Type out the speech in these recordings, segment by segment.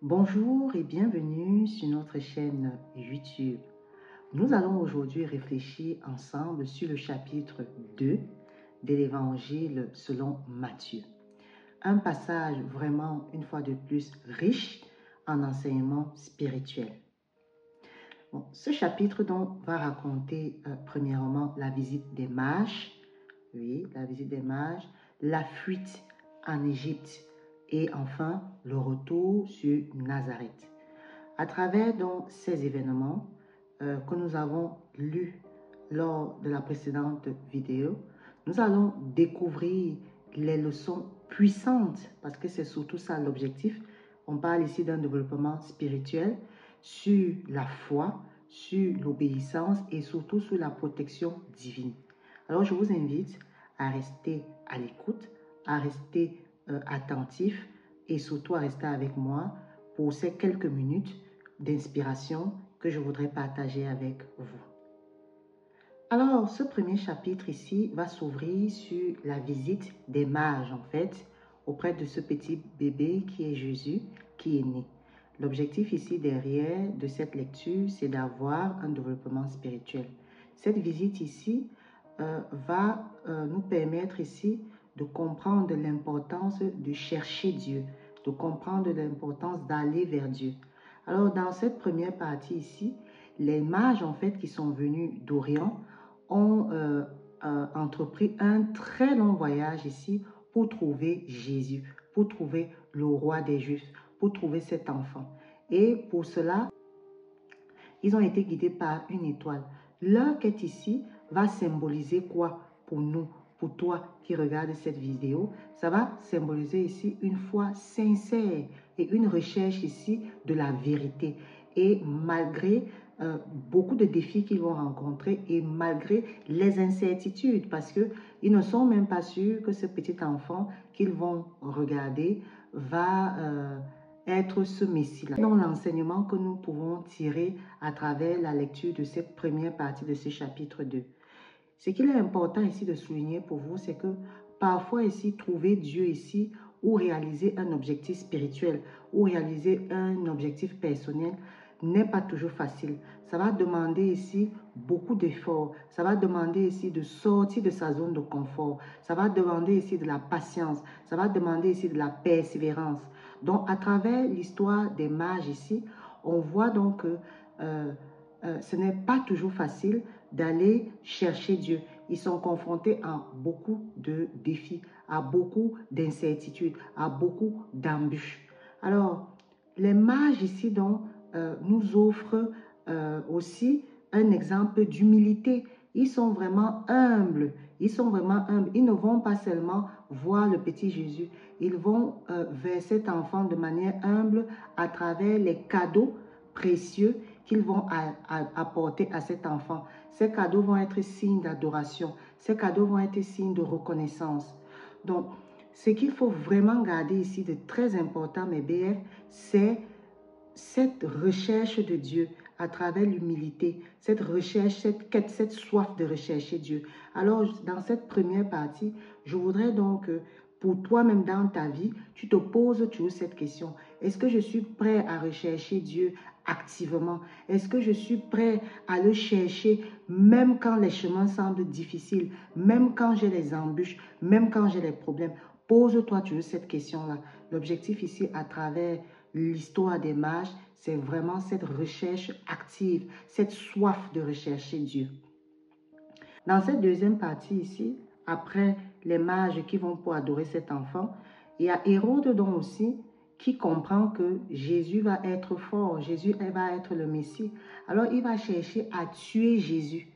Bonjour et bienvenue sur notre chaîne YouTube. Nous allons aujourd'hui réfléchir ensemble sur le chapitre 2 de l'Évangile selon Matthieu. Un passage vraiment, une fois de plus, riche en enseignements spirituels. Ce chapitre donc va raconter premièrement la visite des mages, la visite des mages, la fuite en Égypte et enfin le retour sur Nazareth. À travers donc ces événements que nous avons lus lors de la précédente vidéo, nous allons découvrir les leçons puissantes parce que c'est surtout ça l'objectif. On parle ici d'un développement spirituel sur la foi, sur l'obéissance et surtout sur la protection divine. Alors je vous invite à rester à l'écoute, à rester attentif et surtout à rester avec moi pour ces quelques minutes d'inspiration que je voudrais partager avec vous. Alors, ce premier chapitre ici va s'ouvrir sur la visite des mages, en fait, auprès de ce petit bébé qui est Jésus, qui est né. L'objectif ici derrière de cette lecture, c'est d'avoir un développement spirituel. Cette visite ici va nous permettre ici de comprendre l'importance de chercher Dieu, de comprendre l'importance d'aller vers Dieu. Alors, dans cette première partie ici, les mages, en fait, qui sont venus d'Orient, ont entrepris un très long voyage ici pour trouver Jésus, pour trouver le roi des Juifs, pour trouver cet enfant. Et pour cela, ils ont été guidés par une étoile. Leur quête ici va symboliser quoi pour nous, pour toi qui regardes cette vidéo? Ça va symboliser ici une foi sincère et une recherche ici de la vérité. Et malgré beaucoup de défis qu'ils vont rencontrer et malgré les incertitudes, parce qu'ils ne sont même pas sûrs que ce petit enfant qu'ils vont regarder va être ce Messie-là. Dans l'enseignement que nous pouvons tirer à travers la lecture de cette première partie de ce chapitre 2. Ce qu'il est important ici de souligner pour vous, c'est que parfois ici, trouver Dieu ici ou réaliser un objectif spirituel ou réaliser un objectif personnel n'est pas toujours facile. Ça va demander ici beaucoup d'efforts. Ça va demander ici de sortir de sa zone de confort. Ça va demander ici de la patience. Ça va demander ici de la persévérance. Donc, à travers l'histoire des mages ici, on voit donc que ce n'est pas toujours facile d'aller chercher Dieu. Ils sont confrontés à beaucoup de défis, à beaucoup d'incertitudes, à beaucoup d'embûches. Alors, les mages ici donc, nous offrent aussi un exemple d'humilité. Ils sont vraiment humbles. Ils sont vraiment humbles. Ils ne vont pas seulement voir le petit Jésus. Ils vont vers cet enfant de manière humble à travers les cadeaux précieux qu'ils vont apporter à cet enfant. Ces cadeaux vont être signes d'adoration. Ces cadeaux vont être signes de reconnaissance. Donc, ce qu'il faut vraiment garder ici de très important, mes BF, c'est cette recherche de Dieu à travers l'humilité, cette recherche, cette quête, cette soif de rechercher Dieu. Alors, dans cette première partie, je voudrais donc, pour toi-même dans ta vie, tu te poses toujours cette question. Est-ce que je suis prêt à rechercher Dieu activement? Est-ce que je suis prêt à le chercher même quand les chemins semblent difficiles, même quand j'ai les embûches, même quand j'ai les problèmes? Pose-toi toujours cette question-là. L'objectif ici, à travers l'histoire des mages, c'est vraiment cette recherche active, cette soif de rechercher Dieu. Dans cette deuxième partie ici, après les mages qui vont pour adorer cet enfant, il y a Hérode donc aussi qui comprend que Jésus va être fort, Jésus va être le Messie. Alors il va chercher à tuer Jésus.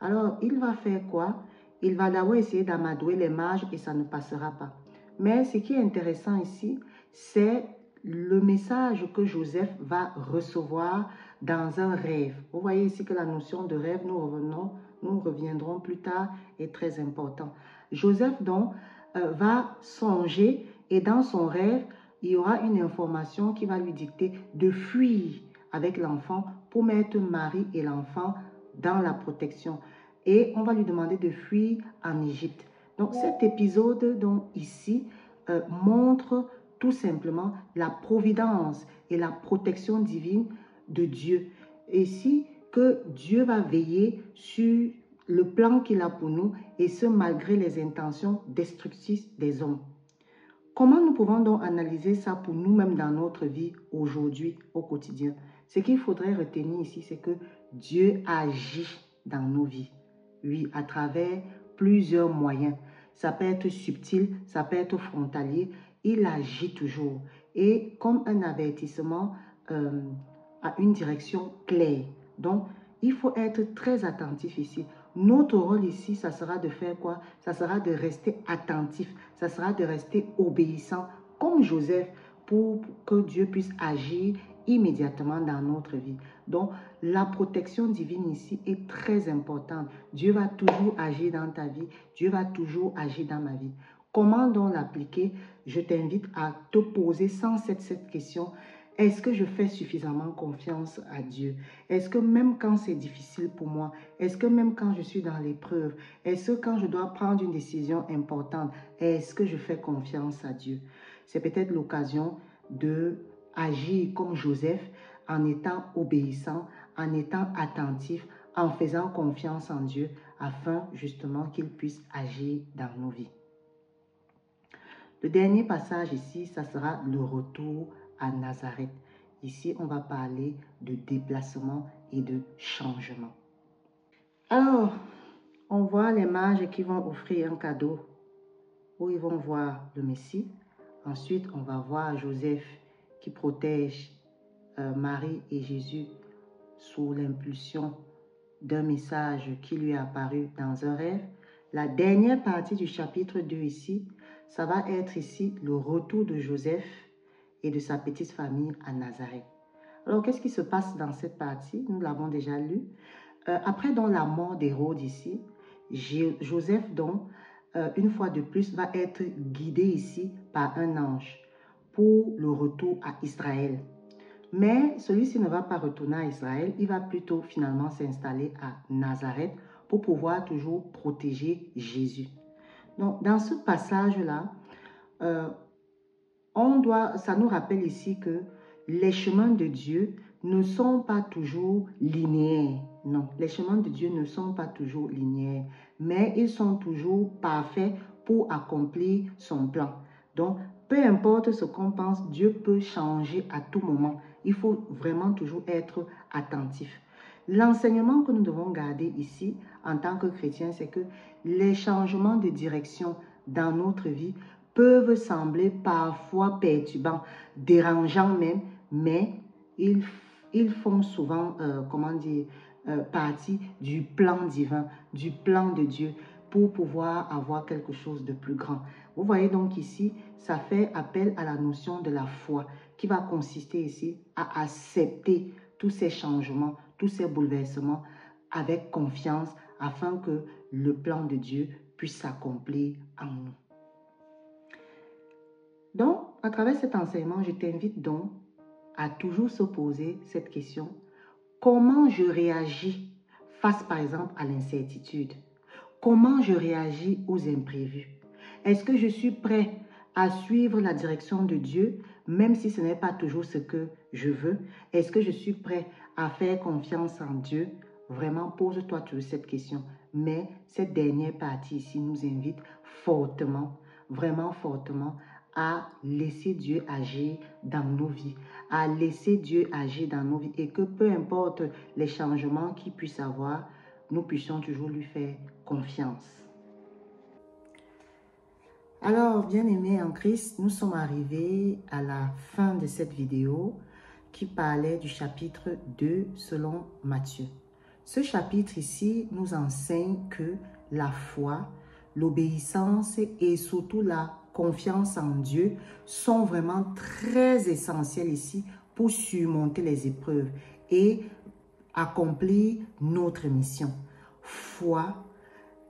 Alors il va faire quoi? Il va d'abord essayer d'amadouer les mages et ça ne passera pas. Mais ce qui est intéressant ici, c'est le message que Joseph va recevoir dans un rêve. Vous voyez ici que la notion de rêve, nous reviendrons plus tard, est très important. Joseph donc va songer et dans son rêve, il y aura une information qui va lui dicter de fuir avec l'enfant pour mettre Marie et l'enfant dans la protection. Et on va lui demander de fuir en Égypte. Donc cet épisode donc ici montre tout simplement la providence et la protection divine de Dieu. Et ici, que Dieu va veiller sur le plan qu'il a pour nous, et ce malgré les intentions destructrices des hommes. Comment nous pouvons donc analyser ça pour nous-mêmes dans notre vie aujourd'hui, au quotidien? Ce qu'il faudrait retenir ici, c'est que Dieu agit dans nos vies. Oui, à travers plusieurs moyens. Ça peut être subtil, ça peut être frontalier. Il agit toujours. Et comme un avertissement à une direction claire. Donc, il faut être très attentif ici. Notre rôle ici, ça sera de faire quoi? Ça sera de rester attentif. Ça sera de rester obéissant, comme Joseph, pour que Dieu puisse agir immédiatement dans notre vie. Donc, la protection divine ici est très importante. Dieu va toujours agir dans ta vie. Dieu va toujours agir dans ma vie. Comment donc l'appliquer? Je t'invite à te poser sans cesse cette question. Est-ce que je fais suffisamment confiance à Dieu? Est-ce que même quand c'est difficile pour moi, est-ce que même quand je suis dans l'épreuve, est-ce que quand je dois prendre une décision importante, est-ce que je fais confiance à Dieu? C'est peut-être l'occasion d'agir comme Joseph en étant obéissant, en étant attentif, en faisant confiance en Dieu afin justement qu'il puisse agir dans nos vies. Le dernier passage ici, ça sera le retour à Nazareth. Ici, on va parler de déplacement et de changement. Alors, on voit les mages qui vont offrir un cadeau où ils vont voir le Messie. Ensuite, on va voir Joseph qui protège Marie et Jésus sous l'impulsion d'un message qui lui est apparu dans un rêve. La dernière partie du chapitre 2 ici, ça va être ici le retour de Joseph et de sa petite famille à Nazareth. Alors, qu'est-ce qui se passe dans cette partie? Nous l'avons déjà lu. Après donc la mort d'Hérode ici, Joseph donc, une fois de plus, va être guidé ici par un ange pour le retour à Israël. Mais celui-ci ne va pas retourner à Israël, il va plutôt finalement s'installer à Nazareth pour pouvoir toujours protéger Jésus. Donc, dans ce passage-là, ça nous rappelle ici que les chemins de Dieu ne sont pas toujours linéaires. Non, les chemins de Dieu ne sont pas toujours linéaires, mais ils sont toujours parfaits pour accomplir son plan. Donc, peu importe ce qu'on pense, Dieu peut changer à tout moment. Il faut vraiment toujours être attentif. L'enseignement que nous devons garder ici, en tant que chrétiens, c'est que les changements de direction dans notre vie peuvent sembler parfois perturbants, dérangeants même, mais ils font souvent, partie du plan divin, du plan de Dieu pour pouvoir avoir quelque chose de plus grand. Vous voyez donc ici, ça fait appel à la notion de la foi qui va consister ici à accepter tous ces changements, tous ces bouleversements avec confiance afin que le plan de Dieu puisse s'accomplir en nous. Donc, à travers cet enseignement, je t'invite donc à toujours se poser cette question. Comment je réagis face, par exemple, à l'incertitude? Comment je réagis aux imprévus? Est-ce que je suis prêt à suivre la direction de Dieu, même si ce n'est pas toujours ce que je veux? Est-ce que je suis prêt à faire confiance en Dieu? Vraiment, pose-toi toujours cette question. Mais cette dernière partie ici nous invite fortement, vraiment fortement, à laisser Dieu agir dans nos vies, à laisser Dieu agir dans nos vies et que peu importe les changements qu'il puisse avoir, nous puissions toujours lui faire confiance. Alors, bien-aimés en Christ, nous sommes arrivés à la fin de cette vidéo qui parlait du chapitre 2 selon Matthieu. Ce chapitre ici nous enseigne que la foi, l'obéissance et surtout la confiance en Dieu sont vraiment très essentiels ici pour surmonter les épreuves et accomplir notre mission. Foi,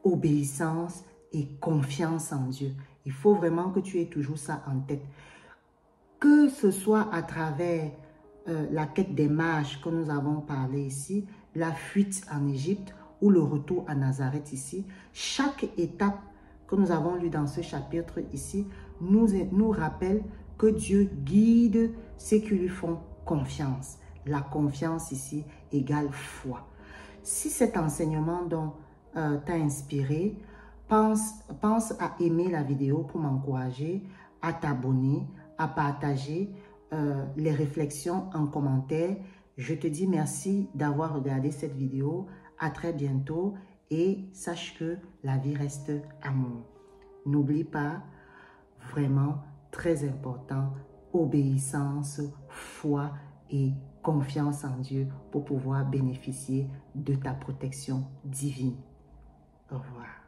obéissance et confiance en Dieu. Il faut vraiment que tu aies toujours ça en tête. Que ce soit à travers la quête des mages que nous avons parlé ici, la fuite en Égypte ou le retour à Nazareth ici, chaque étape que nous avons lue dans ce chapitre ici nous rappelle que Dieu guide ceux qui lui font confiance. La confiance ici égale foi. Si cet enseignement t'a inspiré, pense à aimer la vidéo pour m'encourager, à t'abonner, à partager les réflexions en commentaire. Je te dis merci d'avoir regardé cette vidéo. À très bientôt et sache que la vie reste amour. N'oublie pas, vraiment très important, obéissance, foi et confiance en Dieu pour pouvoir bénéficier de ta protection divine. Au revoir.